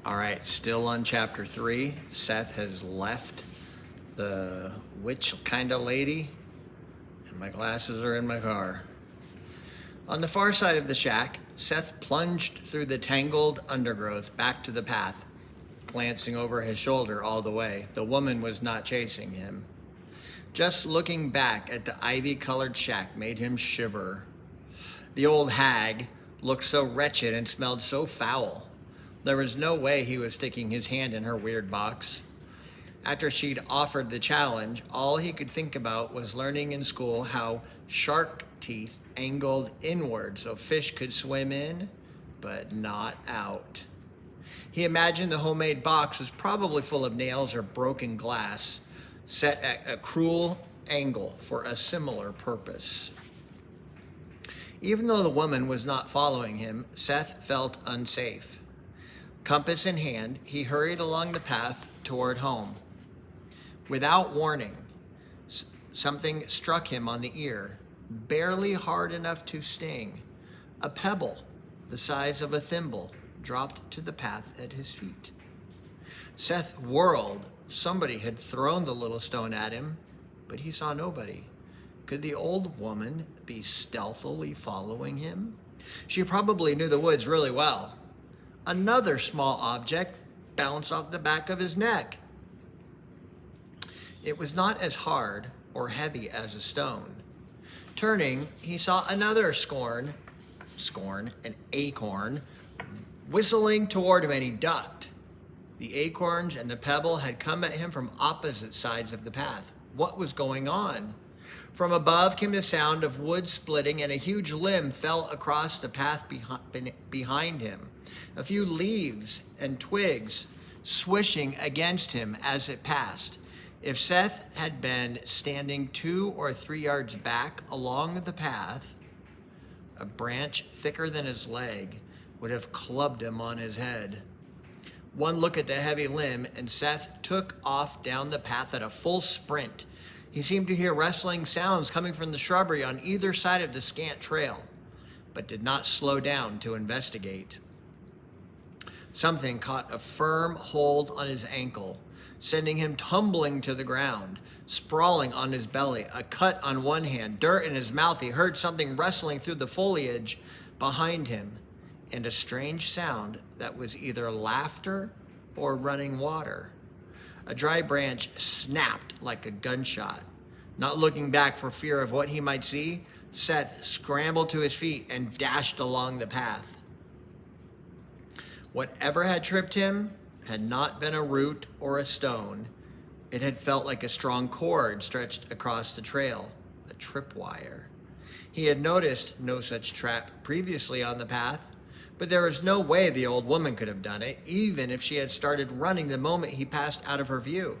All right, still on chapter 3. Seth has left the witch kind of lady, and my glasses are in my car. On the far side of the shack, Seth plunged through the tangled undergrowth back to the path, glancing over his shoulder all the way. The woman was not chasing him. Just looking back at the ivy-colored shack made him shiver. The old hag looked so wretched and smelled so foul. There was no way he was sticking his hand in her weird box. After she'd offered the challenge, all he could think about was learning in school how shark teeth angled inward so fish could swim in, but not out. He imagined the homemade box was probably full of nails or broken glass, set at a cruel angle for a similar purpose. Even though the woman was not following him, Seth felt unsafe. Compass in hand, he hurried along the path toward home. Without warning, something struck him on the ear, barely hard enough to sting. A pebble, the size of a thimble, dropped to the path at his feet. Seth whirled. Somebody had thrown the little stone at him, but he saw nobody. Could the old woman be stealthily following him? She probably knew the woods really well. Another small object bounced off the back of his neck. It was not as hard or heavy as a stone. Turning, he saw another an acorn, whistling toward him, and he ducked. The acorns and the pebble had come at him from opposite sides of the path. What was going on? From above came the sound of wood splitting, and a huge limb fell across the path behind him. A few leaves and twigs swishing against him as it passed. If Seth had been standing 2 or 3 yards back along the path, a branch thicker than his leg would have clubbed him on his head. One look at the heavy limb, and Seth took off down the path at a full sprint. He seemed to hear rustling sounds coming from the shrubbery on either side of the scant trail, but did not slow down to investigate. Something caught a firm hold on his ankle, sending him tumbling to the ground, sprawling on his belly, a cut on one hand, dirt in his mouth. He heard something rustling through the foliage behind him, and a strange sound that was either laughter or running water. A dry branch snapped like a gunshot. Not looking back for fear of what he might see, Seth scrambled to his feet and dashed along the path. Whatever had tripped him had not been a root or a stone. It had felt like a strong cord stretched across the trail, a tripwire. He had noticed no such trap previously on the path, but there was no way the old woman could have done it, even if she had started running the moment he passed out of her view.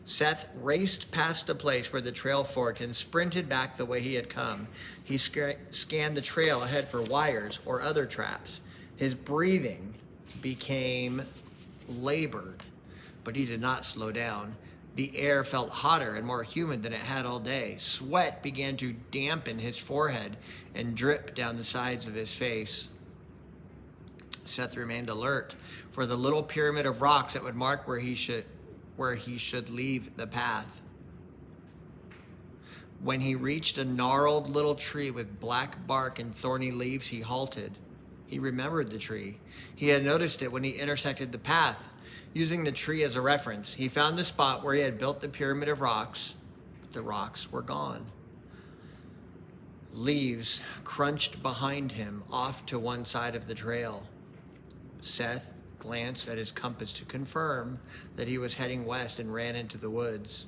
Seth raced past the place where the trail forked and sprinted back the way he had come. He scanned the trail ahead for wires or other traps. His breathing became labored, but he did not slow down. The air felt hotter and more humid than it had all day. Sweat began to dampen his forehead and drip down the sides of his face. Seth remained alert for the little pyramid of rocks that would mark where he should leave the path. When he reached a gnarled little tree with black bark and thorny leaves, he halted. He remembered the tree. He had noticed it when he intersected the path. Using the tree as a reference, he found the spot where he had built the pyramid of rocks, but the rocks were gone. Leaves crunched behind him off to one side of the trail. Seth glanced at his compass to confirm that he was heading west and ran into the woods.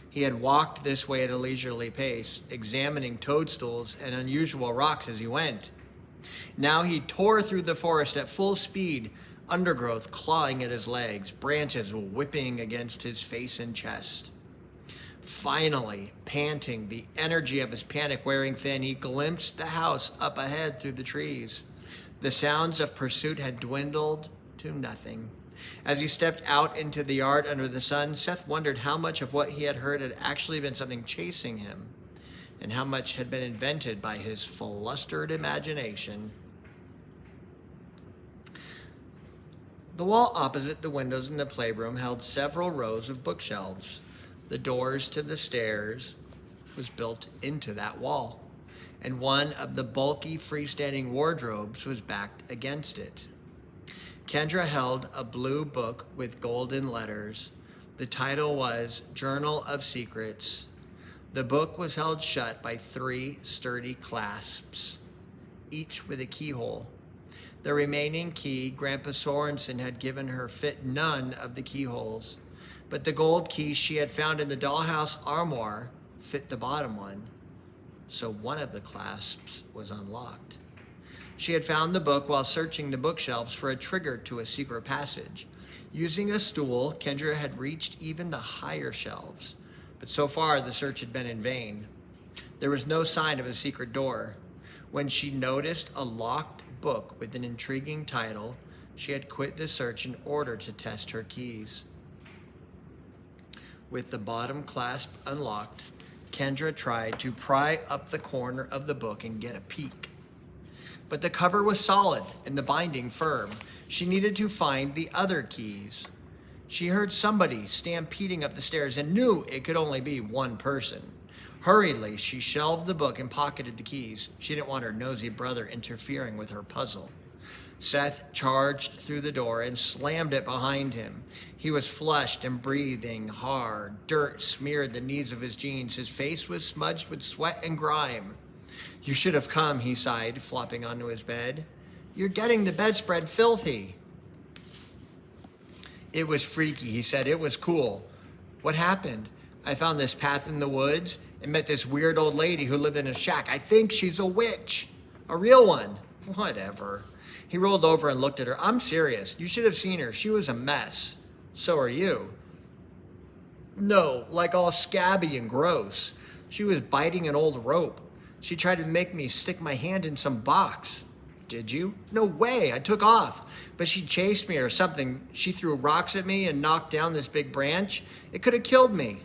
He had walked this way at a leisurely pace, examining toadstools and unusual rocks as he went. Now he tore through the forest at full speed, undergrowth clawing at his legs, branches whipping against his face and chest. Finally, panting, the energy of his panic wearing thin, he glimpsed the house up ahead through the trees. The sounds of pursuit had dwindled to nothing. As he stepped out into the yard under the sun, Seth wondered how much of what he had heard had actually been something chasing him, and how much had been invented by his flustered imagination. The wall opposite the windows in the playroom held several rows of bookshelves. The doors to the stairs was built into that wall, and one of the bulky freestanding wardrobes was backed against it. Kendra held a blue book with golden letters. The title was Journal of Secrets. The book was held shut by 3 sturdy clasps, each with a keyhole. The remaining key, Grandpa Sorensen had given her, fit none of the keyholes, but the gold key she had found in the dollhouse armoire fit the bottom one, so one of the clasps was unlocked. She had found the book while searching the bookshelves for a trigger to a secret passage. Using a stool, Kendra had reached even the higher shelves, but so far the search had been in vain. There was no sign of a secret door. When she noticed a locked book with an intriguing title, she had quit the search in order to test her keys. With the bottom clasp unlocked, Kendra tried to pry up the corner of the book and get a peek. But the cover was solid and the binding firm. She needed to find the other keys. She heard somebody stampeding up the stairs and knew it could only be one person. Hurriedly, she shelved the book and pocketed the keys. She didn't want her nosy brother interfering with her puzzle. Seth charged through the door and slammed it behind him. He was flushed and breathing hard. Dirt smeared the knees of his jeans. His face was smudged with sweat and grime. "You should have come," he sighed, flopping onto his bed. "You're getting the bedspread filthy." "It was freaky," he said. "It was cool." "What happened?" "I found this path in the woods and met this weird old lady who lived in a shack. I think she's a witch. A real one." "Whatever." He rolled over and looked at her. "I'm serious. You should have seen her. She was a mess." "So are you." "No, like all scabby and gross. She was biting an old rope. She tried to make me stick my hand in some box." "Did you?" "No way. I took off. But she chased me or something. She threw rocks at me and knocked down this big branch. It could have killed me."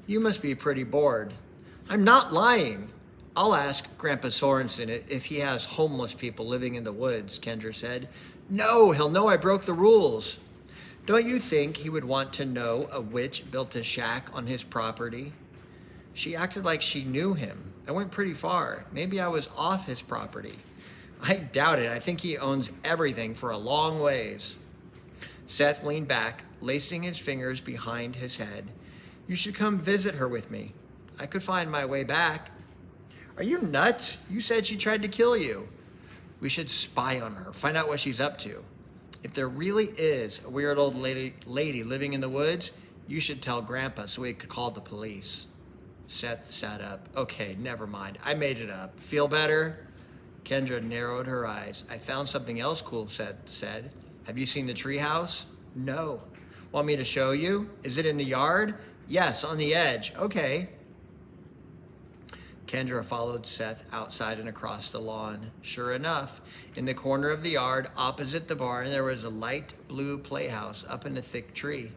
"You must be pretty bored." "I'm not lying." "I'll ask Grandpa Sorensen if he has homeless people living in the woods," Kendra said. "No, he'll know I broke the rules." "Don't you think he would want to know a witch built a shack on his property?" She acted like she knew him. "I went pretty far. Maybe I was off his property." "I doubt it. I think he owns everything for a long ways." Seth leaned back, lacing his fingers behind his head. "You should come visit her with me. I could find my way back." "Are you nuts? You said she tried to kill you." "We should spy on her, find out what she's up to. If there really is a weird old lady living in the woods, you should tell Grandpa so he could call the police." Seth sat up. "Okay, never mind. I made it up. Feel better?" Kendra narrowed her eyes. "I found something else cool," Seth said. "Have you seen the treehouse?" "No." "Want me to show you? Is it in the yard?" "Yes, on the edge." "Okay." Kendra followed Seth outside and across the lawn. Sure enough, in the corner of the yard opposite the barn, there was a light blue playhouse up in a thick tree.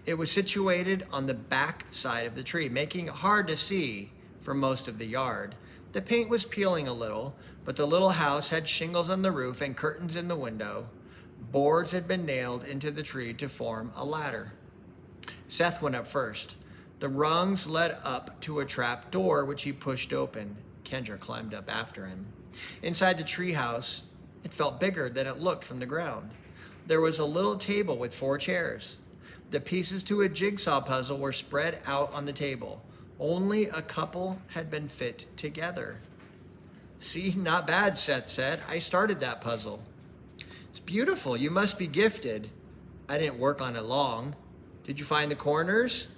It was situated on the back side of the tree, making it hard to see for most of the yard. The paint was peeling a little, but the little house had shingles on the roof and curtains in the window. Boards had been nailed into the tree to form a ladder. Seth went up first. The rungs led up to a trap door, which he pushed open. Kendra climbed up after him. Inside the treehouse, it felt bigger than it looked from the ground. There was a little table with 4 chairs. The pieces to a jigsaw puzzle were spread out on the table. Only a couple had been fit together. "See, not bad," Seth said. "I started that puzzle." "It's beautiful. You must be gifted." "I didn't work on it long." "Did you find the corners?"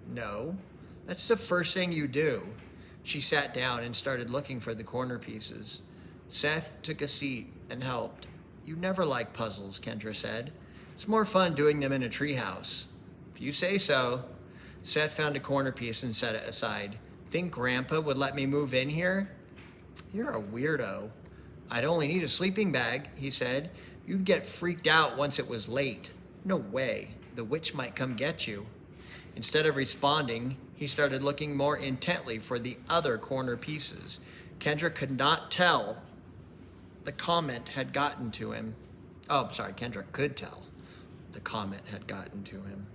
"No." "That's the first thing you do." She sat down and started looking for the corner pieces. Seth took a seat and helped. "You never liked puzzles," Kendra said. "It's more fun doing them in a treehouse." "If you say so." Seth found a corner piece and set it aside. "Think Grandpa would let me move in here?" "You're a weirdo." "I'd only need a sleeping bag," he said. "You'd get freaked out once it was late." "No way. The witch might come get you." Instead of responding, he started looking more intently for the other corner pieces. Kendra could not tell the comment had gotten to him. Oh, I'm sorry, Kendra could tell the comment had gotten to him.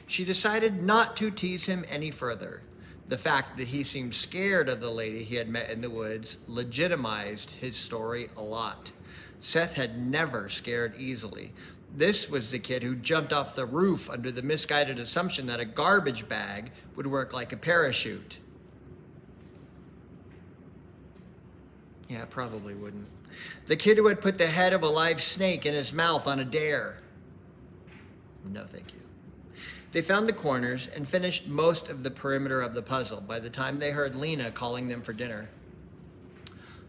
She decided not to tease him any further. The fact that he seemed scared of the lady he had met in the woods legitimized his story a lot. Seth had never scared easily. This was the kid who jumped off the roof under the misguided assumption that a garbage bag would work like a parachute. Yeah, it probably wouldn't. The kid who had put the head of a live snake in his mouth on a dare. No, thank you. They found the corners and finished most of the perimeter of the puzzle by the time they heard Lena calling them for dinner.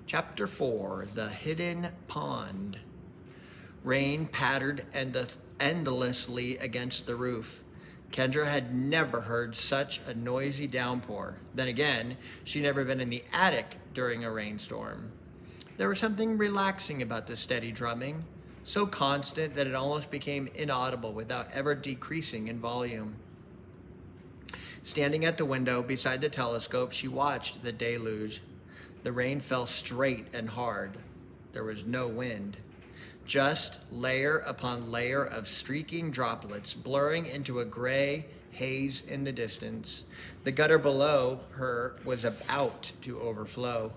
Chapter 4, The Hidden Pond. Rain pattered endlessly against the roof. Kendra had never heard such a noisy downpour. Then again, she'd never been in the attic during a rainstorm. There was something relaxing about the steady drumming, so constant that it almost became inaudible without ever decreasing in volume. Standing at the window beside the telescope, she watched the deluge. The rain fell straight and hard. There was no wind. Just layer upon layer of streaking droplets blurring into a gray haze in the distance. The gutter below her was about to overflow.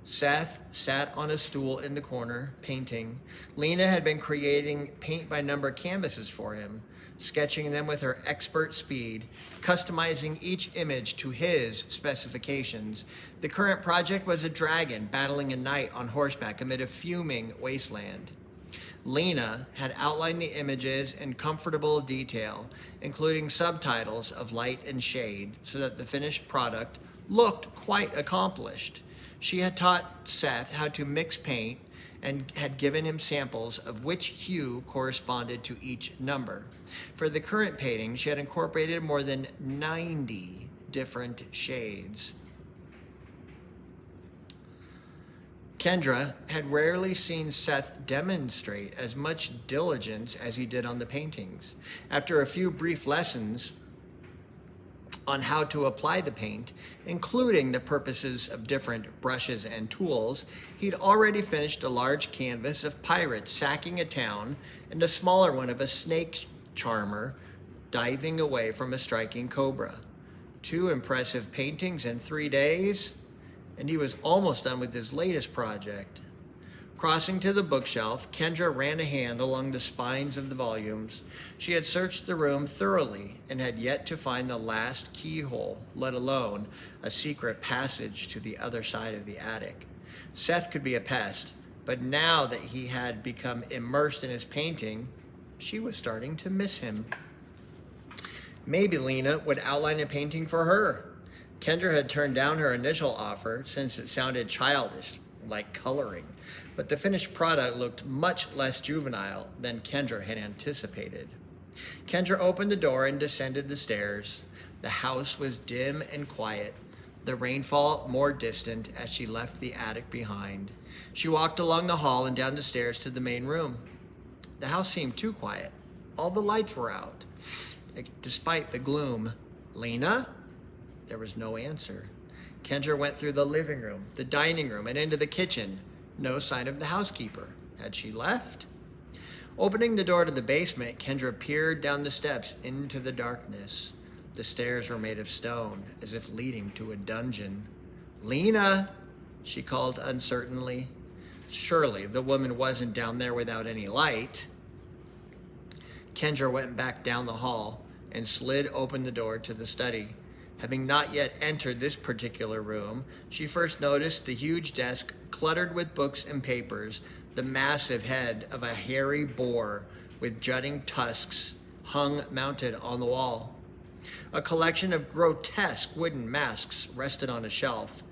Seth sat on a stool in the corner, painting. Lena had been creating paint-by-number canvases for him, sketching them with her expert speed, customizing each image to his specifications. The current project was a dragon battling a knight on horseback amid a fuming wasteland. Lena had outlined the images in comfortable detail, including subtitles of light and shade, so that the finished product looked quite accomplished. She had taught Seth how to mix paint and had given him samples of which hue corresponded to each number. For the current painting, she had incorporated more than 90 different shades. Kendra had rarely seen Seth demonstrate as much diligence as he did on the paintings. After a few brief lessons on how to apply the paint, including the purposes of different brushes and tools, he'd already finished a large canvas of pirates sacking a town and a smaller one of a snake charmer diving away from a striking cobra. 2 impressive paintings in 3 days, and he was almost done with his latest project. Crossing to the bookshelf, Kendra ran a hand along the spines of the volumes. She had searched the room thoroughly and had yet to find the last keyhole, let alone a secret passage to the other side of the attic. Seth could be a pest, but now that he had become immersed in his painting, she was starting to miss him. Maybe Lena would outline a painting for her. Kendra had turned down her initial offer since it sounded childish, like coloring, but the finished product looked much less juvenile than Kendra had anticipated. Kendra opened the door and descended the stairs. The house was dim and quiet, the rainfall more distant as she left the attic behind. She walked along the hall and down the stairs to the main room. The house seemed too quiet. All the lights were out, despite the gloom. Lena? There was no answer. Kendra went through the living room, the dining room, and into the kitchen. No sign of the housekeeper. Had she left? Opening the door to the basement, Kendra peered down the steps into the darkness. The stairs were made of stone, as if leading to a dungeon. Lena, she called uncertainly. Surely the woman wasn't down there without any light. Kendra went back down the hall and slid open the door to the study. Having not yet entered this particular room, she first noticed the huge desk cluttered with books and papers, the massive head of a hairy boar with jutting tusks hung mounted on the wall. A collection of grotesque wooden masks rested on a shelf.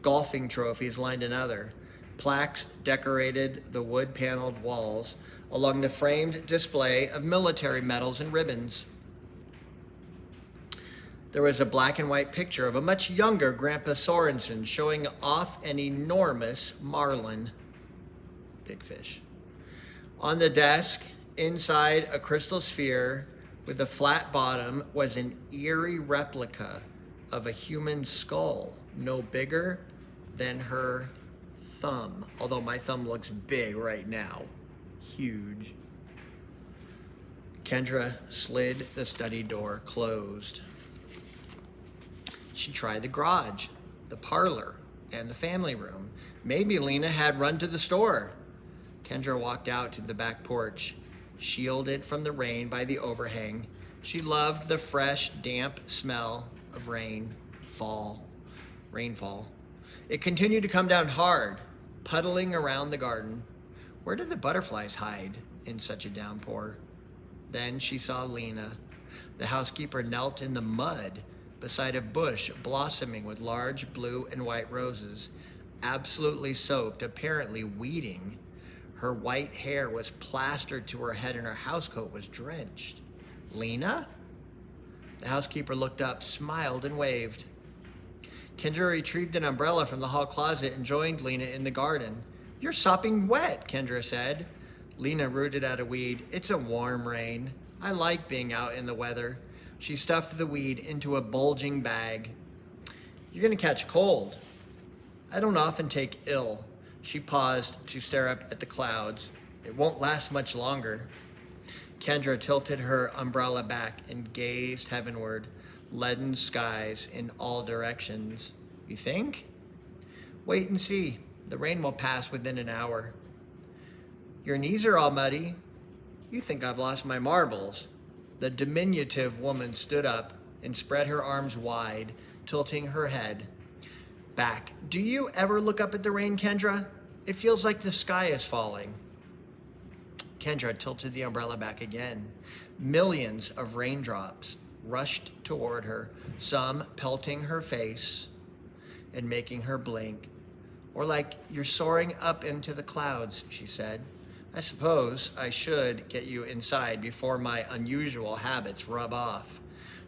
Golfing trophies lined another. Plaques decorated the wood-paneled walls along the framed display of military medals and ribbons. There was a black and white picture of a much younger Grandpa Sorensen showing off an enormous marlin. Big fish. On the desk, inside a crystal sphere with a flat bottom, was an eerie replica of a human skull, no bigger than her thumb, although my thumb looks big right now. Huge. Kendra slid the study door closed. She tried the garage, the parlor, and the family room. Maybe Lena had run to the store. Kendra walked out to the back porch, shielded from the rain by the overhang. She loved the fresh, damp smell of rainfall. It continued to come down hard, puddling around the garden. Where did the butterflies hide in such a downpour? Then she saw Lena. The housekeeper knelt in the mud beside a bush blossoming with large blue and white roses, absolutely soaked, apparently weeding. Her white hair was plastered to her head and her housecoat was drenched. Lena? The housekeeper looked up, smiled, and waved. Kendra retrieved an umbrella from the hall closet and joined Lena in the garden. You're sopping wet, Kendra said. Lena rooted out a weed. It's a warm rain. I like being out in the weather. She stuffed the weed into a bulging bag. You're going to catch cold. I don't often take ill. She paused to stare up at the clouds. It won't last much longer. Kendra tilted her umbrella back and gazed heavenward, leaden skies in all directions. You think? Wait and see. The rain will pass within an hour. Your knees are all muddy. You think I've lost my marbles. The diminutive woman stood up and spread her arms wide, tilting her head back. Do you ever look up at the rain, Kendra? It feels like the sky is falling. Kendra tilted the umbrella back again. Millions of raindrops rushed toward her, some pelting her face and making her blink. Or like you're soaring up into the clouds, she said. I suppose I should get you inside before my unusual habits rub off.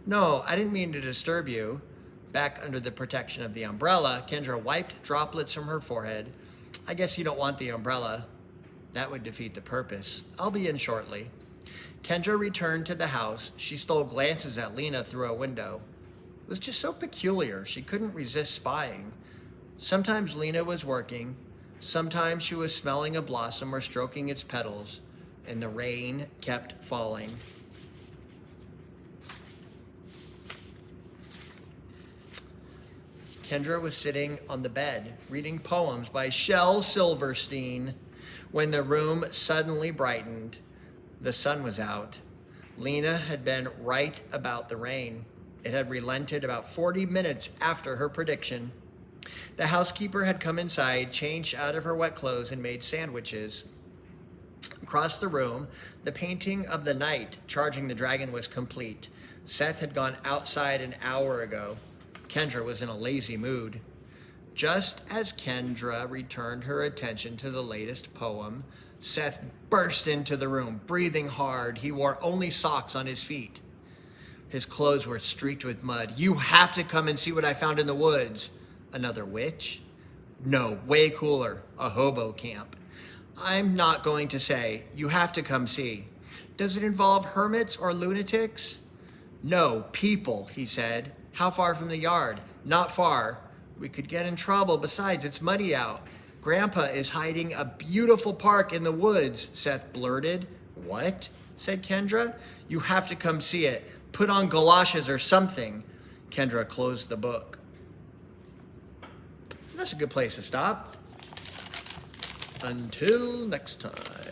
No, I didn't mean to disturb you. Back under the protection of the umbrella, Kendra wiped droplets from her forehead. I guess you don't want the umbrella. That would defeat the purpose. I'll be in shortly. Kendra returned to the house. She stole glances at Lena through a window. It was just so peculiar. She couldn't resist spying. Sometimes Lena was working. Sometimes she was smelling a blossom or stroking its petals, and the rain kept falling. Kendra was sitting on the bed, reading poems by Shel Silverstein, when the room suddenly brightened. The sun was out. Lena had been right about the rain. It had relented about 40 minutes after her prediction. The housekeeper had come inside, changed out of her wet clothes, and made sandwiches. Across the room, the painting of the knight charging the dragon was complete. Seth had gone outside an hour ago. Kendra was in a lazy mood. Just as Kendra returned her attention to the latest poem, Seth burst into the room, breathing hard. He wore only socks on his feet. His clothes were streaked with mud. You have to come and see what I found in the woods. Another witch? No, way cooler, a hobo camp. I'm not going to say. You have to come see. Does it involve hermits or lunatics? No, people, he said. How far from the yard? Not far. We could get in trouble. Besides, it's muddy out. Grandpa is hiding a beautiful park in the woods, Seth blurted. What? Said Kendra. You have to come see it. Put on galoshes or something. Kendra closed the book. That's a good place to stop. Until next time.